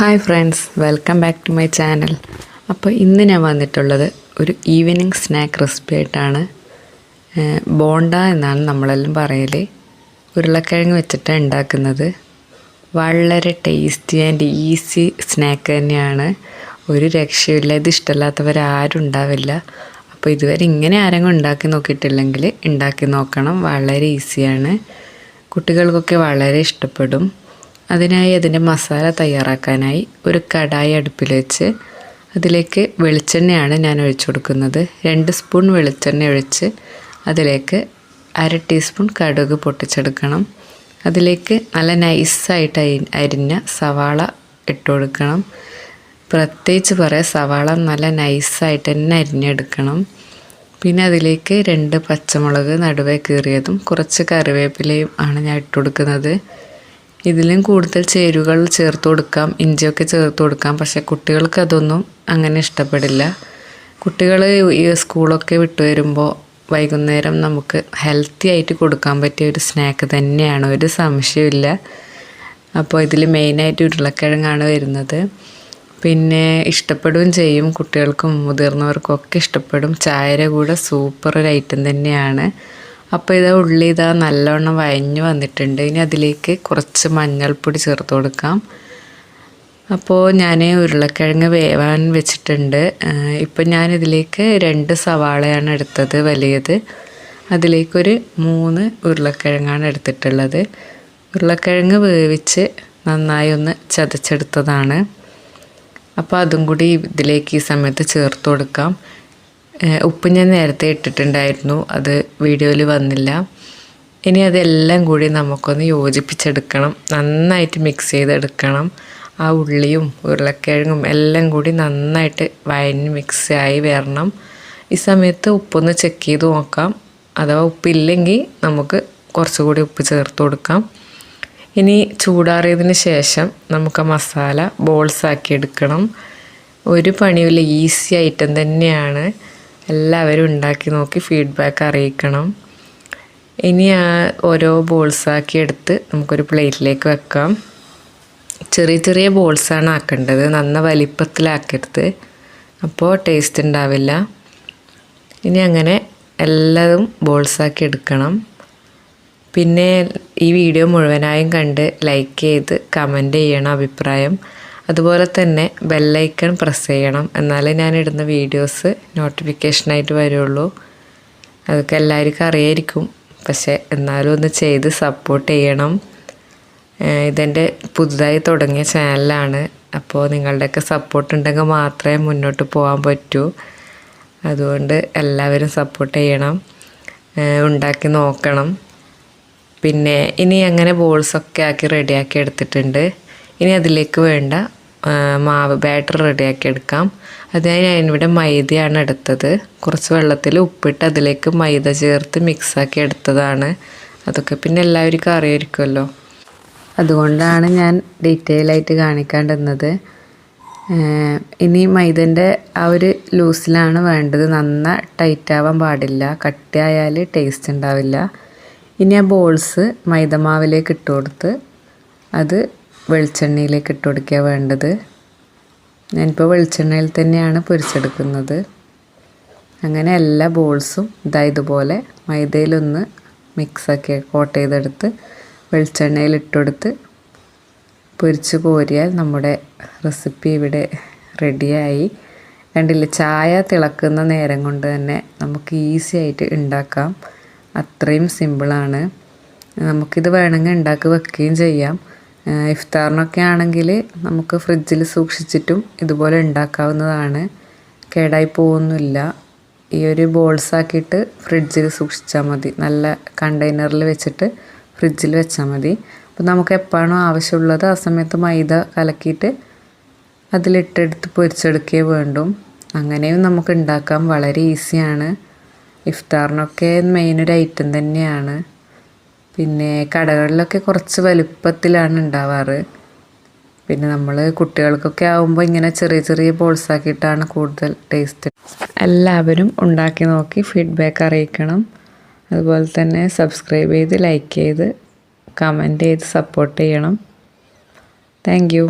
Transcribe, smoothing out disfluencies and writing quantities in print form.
Hi friends, welcome back to my channel. അപ്പോൾ ഇന്ന് ഞാൻ വന്നിട്ടുള്ളത് ഒരു ഈവനിങ് സ്നാക്ക് റെസിപ്പി ആയിട്ടാണ്. ബോണ്ട എന്നാണ് നമ്മളെല്ലാം പറയൽ. ഉരുളക്കിഴങ്ങ് വെച്ചിട്ടാണ് ഉണ്ടാക്കുന്നത്. വളരെ ടേസ്റ്റി ആൻഡ് ഈസി സ്നാക്ക് തന്നെയാണ്. ഒരു രക്ഷയില്ല. ഇത് ഇഷ്ടമില്ലാത്തവരാരും ഉണ്ടാവില്ല. അപ്പോൾ ഇതുവരെ ഇങ്ങനെ ആരെങ്കിലും ഉണ്ടാക്കി നോക്കിയിട്ടില്ലെങ്കിൽ ഉണ്ടാക്കി നോക്കണം. വളരെ ഈസിയാണ്. കുട്ടികൾക്കൊക്കെ വളരെ ഇഷ്ടപ്പെടും. അതിനായി അതിൻ്റെ മസാല തയ്യാറാക്കാനായി ഒരു കടായി അടുപ്പിൽ വെച്ച് അതിലേക്ക് വെളിച്ചെണ്ണയാണ് ഞാൻ ഒഴിച്ചു കൊടുക്കുന്നത്. 2 സ്പൂൺ വെളിച്ചെണ്ണ ഒഴിച്ച് അതിലേക്ക് 1/2 ടീസ്പൂൺ കടുക് പൊട്ടിച്ചെടുക്കണം. അതിലേക്ക് നല്ല നൈസായിട്ട് അരിഞ്ഞ സവാള ഇട്ട് കൊടുക്കണം. പ്രത്യേകിച്ച് പറയാം, സവാള നല്ല നൈസായിട്ട് തന്നെ അരിഞ്ഞെടുക്കണം. പിന്നെ അതിലേക്ക് 2 പച്ചമുളക് നടുവേ കീറിയതും കുറച്ച് കറിവേപ്പിലയും ആണ് ഞാൻ ഇട്ട് കൊടുക്കുന്നത്. ഇതിലും കൂടുതൽ ചേരുവകൾ ചേർത്ത് കൊടുക്കാം, ഇഞ്ചിയൊക്കെ ചേർത്ത് കൊടുക്കാം. പക്ഷേ കുട്ടികൾക്ക് അതൊന്നും അങ്ങനെ ഇഷ്ടപ്പെടില്ല. കുട്ടികൾ ഈ സ്കൂളൊക്കെ വിട്ടു വരുമ്പോൾ വൈകുന്നേരം നമുക്ക് ഹെൽത്തി ആയിട്ട് കൊടുക്കാൻ പറ്റിയ ഒരു സ്നാക്ക് തന്നെയാണ്, ഒരു സംശയമില്ല. അപ്പോൾ ഇതിൽ മെയിനായിട്ട് ഉരുളക്കിഴങ്ങാണ് വരുന്നത്. പിന്നെ ഇഷ്ടപ്പെടുകയും ചെയ്യും, കുട്ടികൾക്കും മുതിർന്നവർക്കും ഒക്കെ ഇഷ്ടപ്പെടും. ചായയുടെ കൂടെ സൂപ്പർ ഒരു ഐറ്റം തന്നെയാണ്. അപ്പോൾ ഉള്ളി നല്ലവണ്ണം വഴഞ്ഞു വന്നിട്ടുണ്ട്. ഇനി അതിലേക്ക് കുറച്ച് മഞ്ഞൾപ്പൊടി ചേർത്ത് കൊടുക്കാം. അപ്പോൾ ഞാൻ ഉരുളക്കിഴങ്ങ് വേവാൻ വെച്ചിട്ടുണ്ട്. ഇപ്പം ഞാനിതിലേക്ക് 2 സവാളയാണ് എടുത്തത്, വലിയത്. അതിലേക്കൊരു 3 ഉരുളക്കിഴങ്ങാണ് എടുത്തിട്ടുള്ളത്. ഉരുളക്കിഴങ്ങ് വേവിച്ച് നന്നായി ഒന്ന് ചതച്ചെടുത്തതാണ്. അപ്പോൾ അതും കൂടി ഇതിലേക്ക് ഈ സമയത്ത് ചേർത്ത് കൊടുക്കാം. ഉപ്പ് ഞാൻ നേരത്തെ ഇട്ടിട്ടുണ്ടായിരുന്നു, അത് വീഡിയോയിൽ വന്നില്ല. ഇനി അതെല്ലാം കൂടി നമുക്കൊന്ന് യോജിപ്പിച്ചെടുക്കണം. നന്നായിട്ട് മിക്സ് ചെയ്തെടുക്കണം. ആ ഉള്ളിയും ഉരുളക്കിഴങ്ങും എല്ലാം കൂടി നന്നായിട്ട് വഴഞ്ഞ് മിക്സായി വരണം. ഈ സമയത്ത് ഉപ്പൊന്ന് ചെക്ക് ചെയ്ത് നോക്കാം. അഥവാ ഉപ്പില്ലെങ്കിൽ നമുക്ക് കുറച്ചുകൂടി ഉപ്പ് ചേർത്ത് കൊടുക്കാം. ഇനി ചൂടാറിയതിന് ശേഷം നമുക്ക് മസാല ബോൾസാക്കി എടുക്കണം. ഒരു പണിയില്ല, ഈസി ഐറ്റം തന്നെയാണ്. എല്ലാവരും ഉണ്ടാക്കി നോക്കി ഫീഡ്ബാക്ക് അറിയിക്കണം. ഇനി ഓരോ ബോൾസാക്കി എടുത്ത് നമുക്കൊരു പ്ലേറ്റിലേക്ക് വെക്കാം. ചെറിയ ചെറിയ ബോൾസാണ് ആക്കേണ്ടത്, നന്ന വലിപ്പത്തിലാക്കരുത്, അപ്പോൾ ടേസ്റ്റ് ഉണ്ടാവില്ല. ഇനി അങ്ങനെ എല്ലാതും ബോൾസാക്കി എടുക്കണം. പിന്നെ ഈ വീഡിയോ മുഴുവനായും കണ്ട് ലൈക്ക് ചെയ്ത് കമൻറ്റ് ചെയ്യണം അഭിപ്രായം. അതുപോലെ തന്നെ ബെല്ലൈക്കൺ പ്രസ് ചെയ്യണം, എന്നാലേ ഞാനിടുന്ന വീഡിയോസ് നോട്ടിഫിക്കേഷനായിട്ട് വരുള്ളൂ. അതൊക്കെ എല്ലാവർക്കും അറിയായിരിക്കും, പക്ഷേ എന്നാലും ഒന്ന് ചെയ്ത് സപ്പോർട്ട് ചെയ്യണം. ഇതെൻ്റെ പുതുതായി തുടങ്ങിയ ചാനലാണ്. അപ്പോൾ നിങ്ങളുടെയൊക്കെ സപ്പോർട്ട് ഉണ്ടെങ്കിൽ മാത്രമേ മുന്നോട്ട് പോകാൻ പറ്റൂ. അതുകൊണ്ട് എല്ലാവരും സപ്പോർട്ട് ചെയ്യണം, ഉണ്ടാക്കി നോക്കണം. പിന്നെ ഇനി അങ്ങനെ ബോൾസൊക്കെ ആക്കി റെഡിയാക്കി എടുത്തിട്ടുണ്ട്. ഇനി അതിലേക്ക് വേണ്ട മാവ് ബാറ്റർ റെഡിയാക്കി എടുക്കാം. അതിനായി ഞാനിവിടെ മൈദയാണ് എടുത്തത്. കുറച്ച് വെള്ളത്തിൽ ഉപ്പിട്ട് അതിലേക്ക് മൈദ ചേർത്ത് മിക്സാക്കി എടുത്തതാണ്. അതൊക്കെ പിന്നെ എല്ലാവർക്കും അറിയായിരിക്കുമല്ലോ, അതുകൊണ്ടാണ് ഞാൻ ഡീറ്റെയിൽ ആയിട്ട് കാണിക്കാണ്ടിരുന്നത്. ഇനി മൈദൻ്റെ ആ ഒരു ലൂസിലാണ് വേണ്ടത്, നന്ന ടൈറ്റ് ആവാൻ പാടില്ല. കട്ടിയായാൽ ടേസ്റ്റ് ഉണ്ടാവില്ല. ഇനി ആ ബോൾസ് മൈദമാവിലേക്ക് ഇട്ട് കൊടുത്ത് അത് വെളിച്ചെണ്ണയിലേക്ക് ഇട്ട് കൊടുക്കുക വേണ്ടത്. ഞാനിപ്പോൾ വെളിച്ചെണ്ണയിൽ തന്നെയാണ് പൊരിച്ചെടുക്കുന്നത്. അങ്ങനെ എല്ലാ ബോൾസും ഇതുപോലെ മൈദയിലൊന്ന് മിക്സാക്കി കോട്ട് ചെയ്തെടുത്ത് വെളിച്ചെണ്ണയിൽ ഇട്ടുകൊടുത്ത് പൊരിച്ച് കോരിയാൽ നമ്മുടെ റെസിപ്പി ഇവിടെ റെഡിയായി. കണ്ടില്ലേ, ചായ തിളക്കുന്ന നേരം കൊണ്ട് തന്നെ നമുക്ക് ഈസി ആയിട്ട് ഉണ്ടാക്കാം. അത്രയും സിമ്പിളാണ്. നമുക്കിത് വേണമെങ്കിൽ ഉണ്ടാക്കി വെക്കുകയും ചെയ്യാം. ഇഫ്താറിനൊക്കെ ആണെങ്കിൽ നമുക്ക് ഫ്രിഡ്ജിൽ സൂക്ഷിച്ചിട്ടും ഇതുപോലെ ഉണ്ടാക്കാവുന്നതാണ്. കേടായി പോകുന്നില്ല. ഈ ഒരു ബോൾസാക്കിയിട്ട് ഫ്രിഡ്ജിൽ സൂക്ഷിച്ചാൽ മതി. നല്ല കണ്ടെയ്നറിൽ വെച്ചിട്ട് ഫ്രിഡ്ജിൽ വെച്ചാൽ മതി. അപ്പോൾ നമുക്ക് എപ്പോഴാണോ ആവശ്യമുള്ളത് ആ സമയത്ത് മൈദ കലക്കിയിട്ട് അതിലിട്ടെടുത്ത് പൊരിച്ചെടുക്കുകയേ വേണ്ടും. അങ്ങനെയും നമുക്ക് ഉണ്ടാക്കാം. വളരെ ഈസിയാണ്. ഇഫ്താറിനൊക്കെ മെയിനൊരു ഐറ്റം തന്നെയാണ്. പിന്നെ കടകളിലൊക്കെ കുറച്ച് വലുപ്പത്തിലാണ് ഉണ്ടാവാറ്. പിന്നെ നമ്മൾ കുട്ടികൾക്കൊക്കെ ആകുമ്പോൾ ഇങ്ങനെ ചെറിയ ചെറിയ ബോൾസാക്കിയിട്ടാണ് കൂടുതൽ ടേസ്റ്റ്. എല്ലാവരും ഉണ്ടാക്കി നോക്കി ഫീഡ്ബാക്ക് അറിയിക്കണം. അതുപോലെ തന്നെ സബ്സ്ക്രൈബ് ചെയ്ത് ലൈക്ക് ചെയ്ത് കമൻറ്റ് ചെയ്ത് സപ്പോർട്ട് ചെയ്യണം. Thank you.